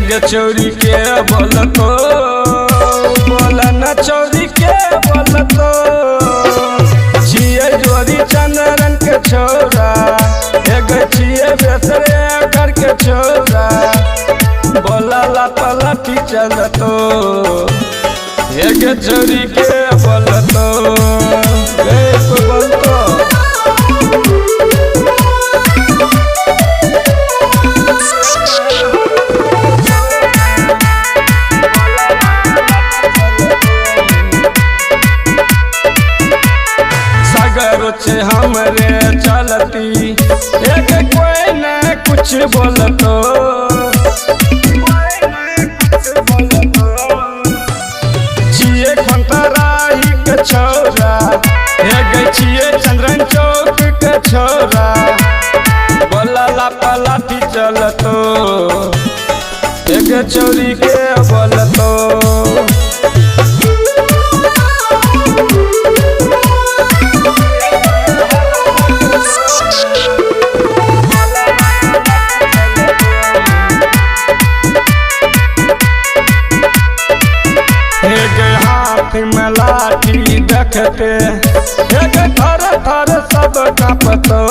एक चोरी के बोलतो बोला न चोरी के बोलतो छिए जोरी चंद्रन के छोरा एक छिए बेसरे कर के छोरा बोला ला पलटी चलतो एक चोरी के बोलतो बोलतो छे हमरे चलती एक कोई न कुछ बोलतो छिए खंतराही के छोरा एक छिए चंद्रन चौक के छोरा बोला ला पलाटी चलतो एक चोरी के बोलतो में लाठी देखते एक थर थर सब कांपतो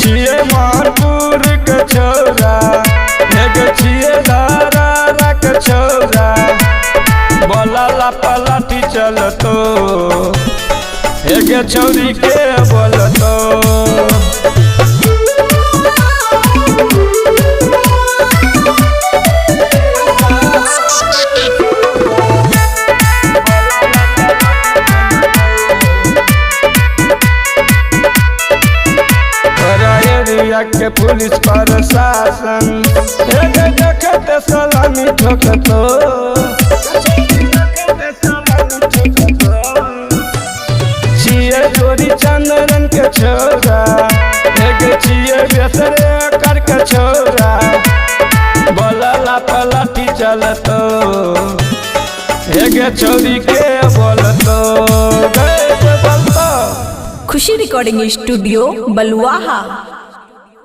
छिए मानपुर के छोरा एक छिए धारा के छोरा बोला ला पलाटी चलतो एक छोरी के बोलतो के पुलिस प्रशासन एक देखते सलामी ठोकतो छिए जोरी चंद्रन के छोरा एक छिए बेसरे कर के छोरा बोला ला पलाटी चलतो एक चोरी के बोलतो खुशी रिकॉर्डिंग स्टूडियो बलुआहा।